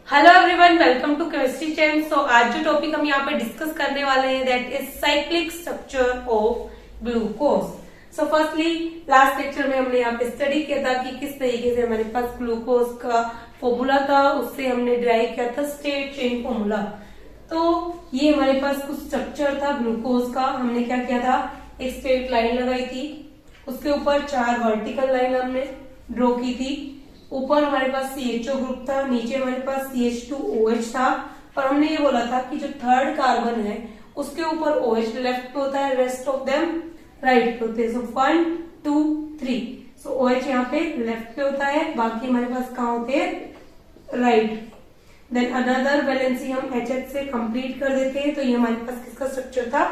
Hello everyone, welcome to chemistry chain. So आज जो topic हम यहाँ पे डिस्कस करने वाले हैं that is cyclic structure of glucose. So firstly last lecture में हमने यहाँ पे स्टडी किया था कि किस तरीके से हमारे पास ग्लूकोज का फॉर्मूला था, उससे हमने डिराइव किया था स्ट्रेट चेन फॉर्मूला। तो ये हमारे पास कुछ स्ट्रक्चर था ग्लूकोज का। हमने क्या किया था, एक स्ट्रेट लाइन लगाई थी, उसके ऊपर 4 वर्टिकल लाइन हमने ड्रॉ की थी। ऊपर हमारे पास CHO ग्रुप था, नीचे हमारे पास CH2OH था, और हमने ये बोला था कि जो थर्ड कार्बन है उसके ऊपर OH लेफ्ट पे होता है, रेस्ट ऑफ देम राइट पे होते हैं। सो 1 2 3, सो OH यहाँ पे लेफ्ट पे होता है, बाकी हमारे पास कहाँ होते हैं, राइट। देन अनदर वैलेंसी हम HH से कंप्लीट कर देते हैं। तो ये हमारे पास किसका स्ट्रक्चर था,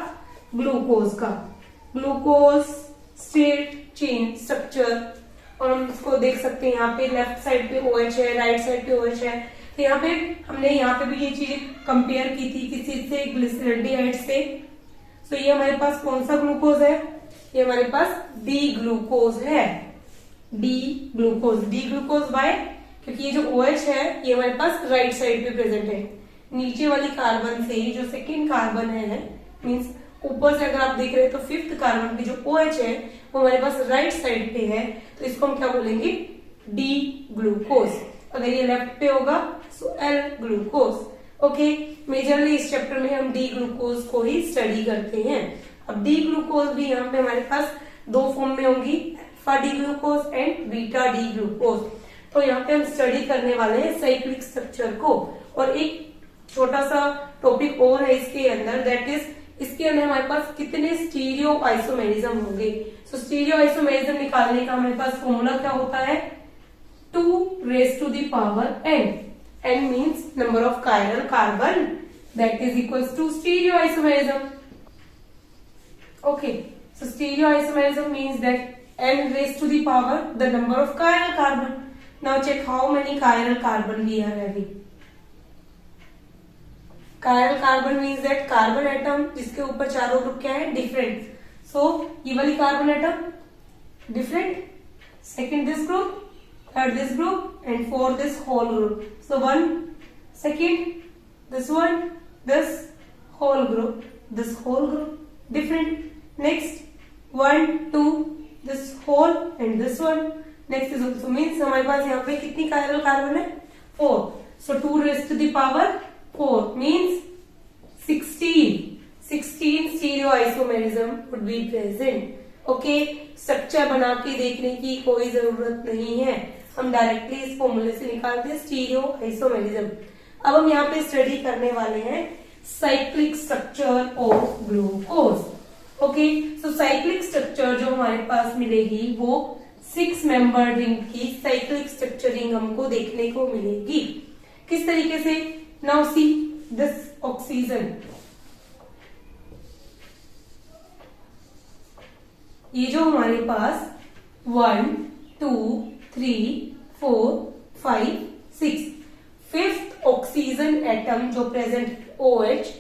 ग्लूकोज का। ग्लूकोज स्ट्रेट चेन स्ट्रक्चर, और हम इसको देख सकते हैं यहाँ पे लेफ्ट साइड पे OH है, राइट साइड पे OH है। तो यहाँ पे हमने यहाँ पे भी ये चीजें कंपेयर की थी किसी से, ग्लिसरॉल्डिहाइड से। तो ये हमारे पास कौन सा ग्लूकोज है, ये हमारे पास डी ग्लूकोज है। डी ग्लूकोज बाय, क्योंकि ये जो OH है ये हमारे पास राइट साइड पे प्रेजेंट है। नीचे वाली कार्बन से जो सेकेंड कार्बन है, मीन्स ऊपर से अगर आप देख रहे हैं तो 5th कार्बन की जो OH है वो हमारे पास राइट साइड पे है, तो इसको हम क्या बोलेंगे, डी ग्लूकोज। अगर ये लेफ्ट पे होगा so L glucose. Okay, majorly इस चैप्टर में हम डी ग्लूकोज को ही स्टडी करते हैं। अब डी ग्लूकोज भी यहाँ पे हमारे पास 2 फॉर्म में होंगी, alpha D glucose and beta D glucose. तो यहाँ पे हम स्टडी करने वाले हैं साइक्लिक स्ट्रक्चर को। और एक छोटा सा टॉपिक और है इसके अंदर, दैट इज इसके अंदर हमारे पास कितने स्टीरियो आइसोमेरिज्म होंगे। सो स्टीरियो आइसोमेरिज्म निकालने का हमारे पास फॉर्मूला क्या होता है, 2 raised to the power n। n means number of chiral carbon, that is equals to stereoisomerism. Okay, so stereoisomerism means that n raised to the power the number of chiral carbon. Now check how many chiral carbon we are having. Chiral carbon means that carbon atom जिसके ऊपर चारों group क्या है, different. So ये वाली carbon atom different, second this group, third this group, and fourth this whole group. So 1 second, this one, this whole group, this whole group different. Next 1 2, this whole and this one, next is also means हमारे पास यहाँ पे कितनी chiral carbon है, 4। So 2 raised to the power 4 means 16 stereoisomerism would be present. Okay, structure बना के देखने की कोई जरूरत नहीं है, हम डायरेक्टली इस फॉर्मूले से निकालते हैं स्टीरियोआइसोमेरिज्म। अब हम यहाँ पे स्टडी करने वाले हैं cyclic structure of glucose. Okay, so cyclic structure जो हमारे पास मिलेगी वो 6 मेंबर रिंग की साइक्लिक स्ट्रक्चरिंग हमको देखने को मिलेगी। किस तरीके से, नाउ सी दिस ऑक्सीजन, ये जो हमारे पास 1 2 3 4 5 6 5th ऑक्सीजन एटम जो प्रेजेंट OH,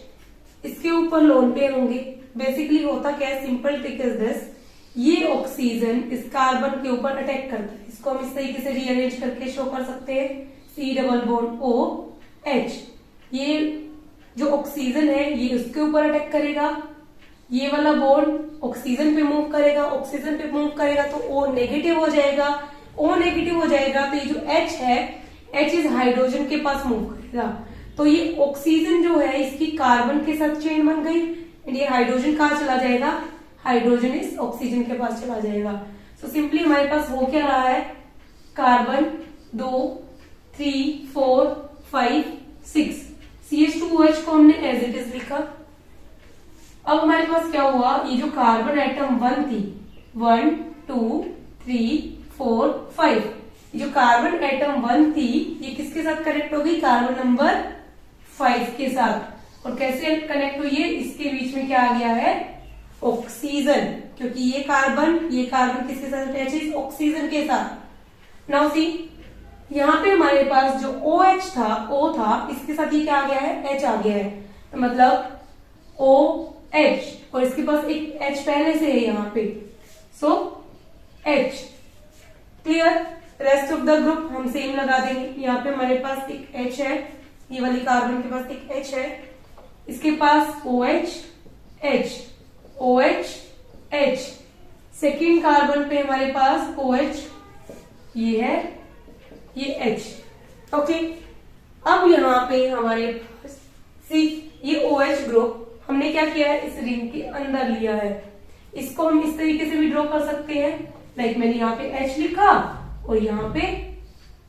इसके ऊपर लोन पेयर होंगे। बेसिकली होता क्या है, सिंपल ट्रिक इज दिस, ये ऑक्सीजन इस कार्बन के ऊपर अटैक करता है। इसको हम इस तरीके से रीअरेंज करके शो कर सकते हैं, C डबल बॉन्ड OH। ये जो ऑक्सीजन है ये उसके ऊपर अटैक करेगा, ये वाला बॉन्ड ऑक्सीजन पे मूव करेगा, ऑक्सीजन पे मूव करेगा तो O नेगेटिव हो जाएगा, O नेगेटिव हो जाएगा तो ये जो H है, H इस हाइड्रोजन के पास मूव करेगा। तो ये ऑक्सीजन जो है इसकी कार्बन के साथ चेन बन गई, एंड ये हाइड्रोजन कहाँ चला जाएगा, हाइड्रोजन इस ऑक्सीजन के पास चला जाएगा। सो सिंपली हमारे पास हो क्या रहा है, कार्बन 2 3 4 5 6, CH2OH को हमने एज इट इज लिखा। अब हमारे पास क्या हुआ, ये जो कार्बन एटम 1 थी, 1 2 3 4 5, ये जो कार्बन एटम 1 थी ये किसके साथ कनेक्ट हो गई, कार्बन नंबर 5 के साथ। और कैसे कनेक्ट हुई है, इसके बीच में क्या आ गया है, ऑक्सीजन, क्योंकि ये कार्बन किसके साथ अटैच है, ऑक्सीजन के साथ। नाउ सी यहाँ पे हमारे पास जो OH था, O था, इसके साथ ये क्या आ गया है, H आ गया है, तो मतलब OH, और इसके पास एक H पहले से है यहाँ पे, सो H। Clear, rest of the group हम सेम लगा देंगे। यहाँ पे हमारे पास एक H है, ये वाली कार्बन के पास एक H है, इसके पास OH H OH H, second carbon पे हमारे पास OH ये है, ये H। ओके, अब यहाँ पे हमारे पास सी ये OH ग्रुप हमने क्या किया है, इस रिंग के अंदर लिया है। इसको हम इस तरीके से भी ड्रॉ कर सकते हैं, लाइक मैंने यहाँ पे H लिखा और यहाँ पे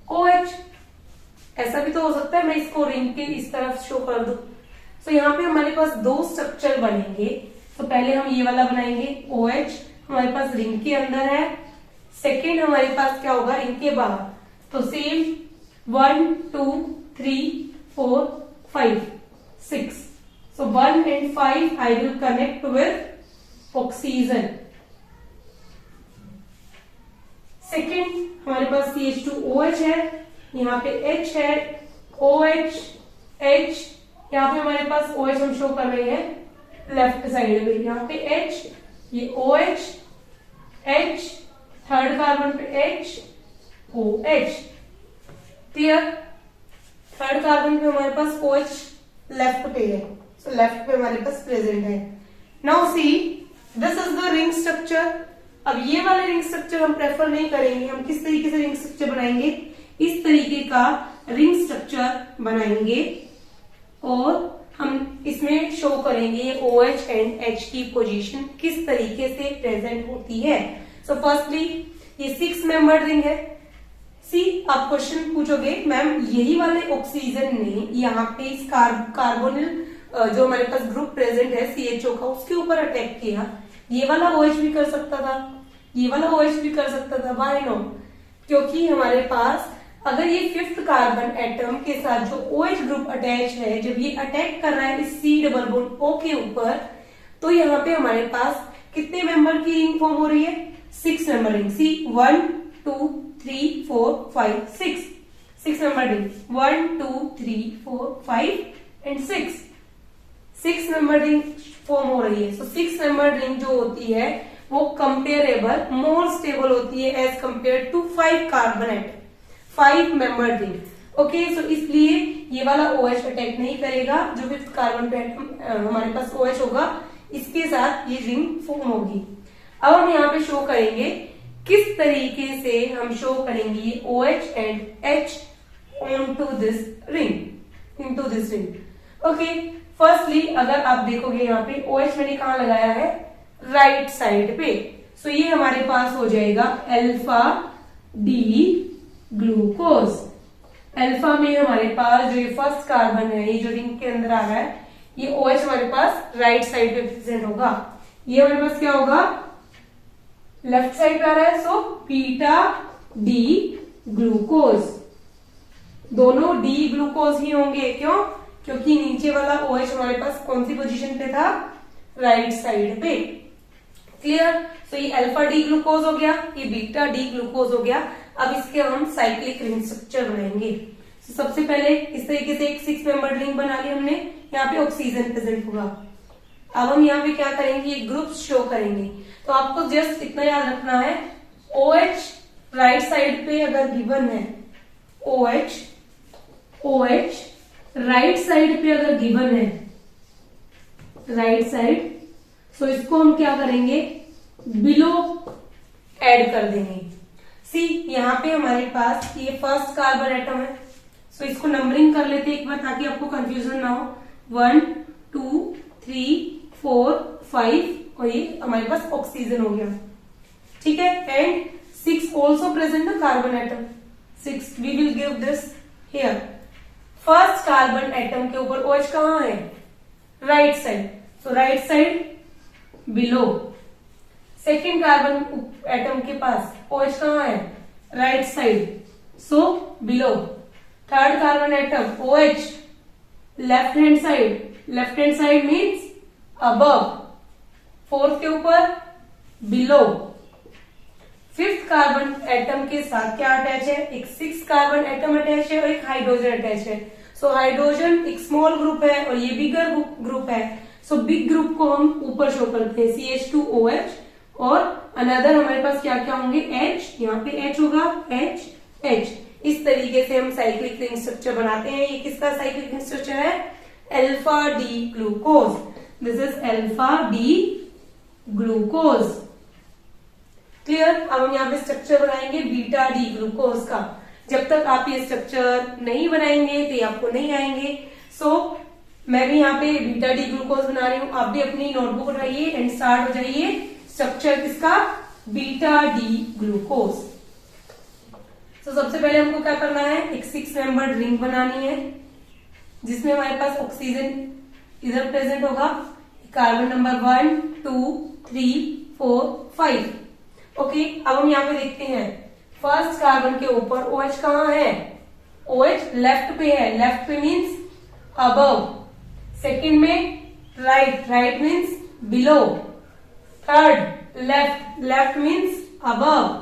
OH। ऐसा भी तो हो सकता है मैं इसको रिंग के इस तरफ शो कर दूं। तो यहाँ पे हमारे पास दो स्ट्रक्चर बनेंगे। तो पहले हम ये वाला बनाएंगे, OH हमारे पास रिंग के अंदर है, सेकेंड हमारे पास क्या होगा, रिंग के बाहर। तो same 1 2 3 4 5 6, so 1 and 5 I will connect with oxygen। Second हमारे पास CH2OH है, यहाँ पे H है, OH H, यहाँ पे हमारे पास OH हम शो कर रहे हैं लेफ्ट साइड में, यहाँ पे H, ये OH H, थर्ड कार्बन पे H OH। Clear? Third carbon पे हमारे पास OH लेफ्ट पे है, तो लेफ्ट पे हमारे पास प्रेजेंट है। Now see this is the ring structure. अब ये वाले रिंग स्ट्रक्चर हम प्रेफर नहीं करेंगे, हम किस तरीके से रिंग स्ट्रक्चर बनाएंगे, इस तरीके का रिंग स्ट्रक्चर बनाएंगे और हम इसमें शो करेंगे OH एंड H की पोजीशन किस तरीके से प्रेजेंट होती है। सो फर्स्टली ये 6 मेंबर्ड रिंग है। सी आप क्वेश्चन पूछोगे मैम यही वाले ऑक्सीजन ने यहाँ पे इस कार्बोनिल जो हमारे पास ग्रुप प्रेजेंट है CHO का, उसके ऊपर अटैक किया, ये वाला OH भी कर सकता था, ये वाला OH भी कर सकता था। Why no? क्योंकि हमारे पास अगर ये 5th कार्बन एटम के साथ जो OH ग्रुप अटैच है, जब ये अटैक कर रहा है इस C डबल बॉन्ड O के ऊपर, तो यहाँ पे हमारे पास कितने मेंबर की रिंग फॉर्म हो रही है, 6 member ring. C 1 2 3 4 5 6 member ring, 1 2 3 4 5 and 6 member ring form हो रही है। सो 6 मेंबर रिंग जो होती है वो कंपेरेबल, मोर स्टेबल होती है as compared to 5 carbon atom, 5 member ring. Okay, so इसलिए ये वाला OH अटैक नहीं करेगा, जो 5th कार्बन पे एटम हमारे पास OH होगा इसके साथ ये रिंग फॉर्म होगी। अब हम यहाँ पे शो करेंगे किस तरीके से हम शो करेंगे ये OH and H onto this ring, into this ring। Okay, firstly अगर आप देखोगे यहाँ पे OH मैंने कहा लगाया है, राइट साइड पे। सो ये हमारे पास हो जाएगा अल्फा डी ग्लूकोज। अल्फा में हमारे पास जो ये फर्स्ट कार्बन है, ये जो रिंग के अंदर आ रहा है, ये OH हमारे पास राइट साइड पे प्रेजेंट होगा। ये हमारे पास क्या होगा, लेफ्ट साइड पे आ रहा है, सो बीटा डी ग्लूकोज। दोनों डी ग्लूकोज ही होंगे, क्यों? क्योंकि नीचे वाला OH हमारे पास कौन सी पोजीशन पे था, राइट साइड पे। क्लियर? सो ये अल्फा डी ग्लूकोज हो गया, ये बीटा डी ग्लूकोज हो गया। अब इसके हम साइक्लिक रिंग स्ट्रक्चर बनाएंगे। सबसे पहले इस तरीके से एक 6 मेंबर रिंग बना ली हमने, यहाँ पे ऑक्सीजन प्रेजेंट होगा। अब हम यहाँ पे क्या करेंगे, ये ग्रुप शो करेंगे। तो आपको जस्ट इतना याद रखना है, OH राइट साइड पे अगर गिवन है, OH राइट साइड पे अगर गिवन है, राइट साइड, सो इसको हम क्या करेंगे, बिलो ऐड कर देंगे। सी यहाँ पे हमारे पास ये फर्स्ट कार्बन एटम है, सो इसको नंबरिंग कर लेते हैं एक बार ताकि आपको कंफ्यूजन ना हो। 1 2 3 4 5 और ये हमारे पास ऑक्सीजन हो गया, ठीक है। And 6 also present the carbon atom, 6 we will give this here. First carbon atom के ऊपर OH कहाँ है, right side, so right side below. Second carbon atom के पास OH कहाँ है, right side, so below. Third carbon atom OH left hand side, left hand side means above. Fourth के ऊपर बिलो। 5th कार्बन एटम के साथ क्या attach है, एक 6 कार्बन एटम अटैच है और एक हाइड्रोजन अटैच है। सो हाइड्रोजन एक स्मॉल ग्रुप है और ये बिगर ग्रुप है, सो बिग ग्रुप को हम ऊपर शो करते हैं, CH2OH। और अनदर हमारे पास क्या क्या होंगे, H, यहाँ पे H होगा, H H। इस तरीके से हम साइक्लिक रिंग स्ट्रक्चर बनाते हैं। ये किसका साइक्लिक रिंग स्ट्रक्चर है? Alpha D glucose. This is alpha D glucose. Clear? अब हम यहाँ पे स्ट्रक्चर बनाएंगे बीटा डी ग्लूकोज का। जब तक आप ये स्ट्रक्चर नहीं बनाएंगे तो ये आपको नहीं आएंगे। सो मैं भी यहाँ पे बीटा डी ग्लूकोज बना रही हूँ, आप भी अपनी नोटबुक उठाइए एंड स्टार्ट हो जाइए। स्ट्रक्चर किसका? Beta D glucose. तो सबसे पहले हमको क्या करना है? एक 6 मेंबर्ड रिंग बनानी है जिसमें हमारे पास ऑक्सीजन इधर प्रेजेंट होगा। Carbon number 1 2 3 4 5। ओके, अब हम यहाँ पे देखते हैं फर्स्ट कार्बन के ऊपर OH कहाँ है? OH लेफ्ट पे है। लेफ्ट पे मीन्स अबव। सेकेंड में right, right means below. Third left, left means above.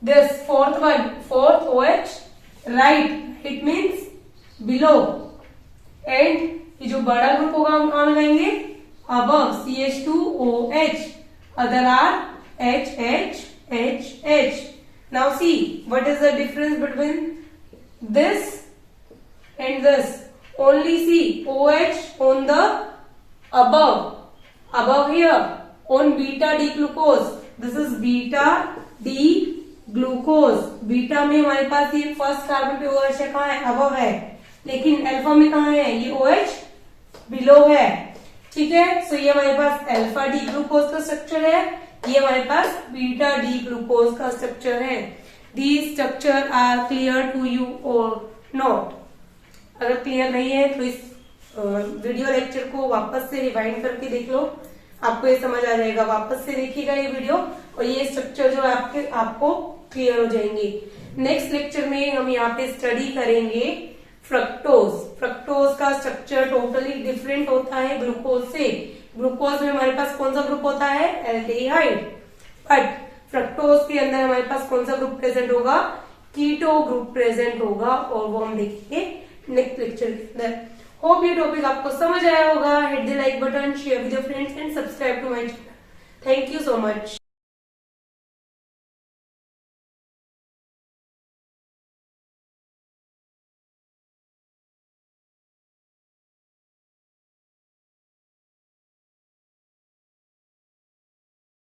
This fourth one, fourth OH right, it means below. And ये जो बड़ा ग्रुप होगा हम कहाँ लगाएंगे? Above, CH2OH। Other are HH. Now see what is the difference between this and this. Only see OH on the above here on beta D glucose. This is beta D glucose. Beta में हमारे पास ये first carbon पे OH कहाँ है? Above है। लेकिन alpha में कहाँ है? ये OH बिलो है। ठीक है, सो ये हमारे पास अल्फा डी ग्लूकोज का स्ट्रक्चर है, ये हमारे पास बीटा डी ग्लूकोज का स्ट्रक्चर है। These structure are clear to you or not? अगर क्लियर नहीं है तो इस वीडियो लेक्चर को वापस से रिवाइंड करके देख लो, आपको ये समझ आ जाएगा। वापस से देखिएगा ये वीडियो और ये स्ट्रक्चर जो है आपको क्लियर हो जाएंगे। नेक्स्ट लेक्चर में हम यहाँ पे स्टडी करेंगे फ्रक्टोज। फ्रक्टोज का स्ट्रक्चर टोटली डिफरेंट होता है ग्लूकोज से। ग्लूकोज में हमारे पास कौन सा ग्रुप होता है? एल्डिहाइड। बट फ्रक्टोज के अंदर हमारे पास कौन सा ग्रुप प्रेजेंट होगा? कीटो ग्रुप प्रेजेंट होगा और वो हम देखेंगे नेक्स्ट लेक्चर के अंदर। होप ये टॉपिक आपको समझ आया होगा। Hit the like button, share with your friends and subscribe to my channel. Thank you so much.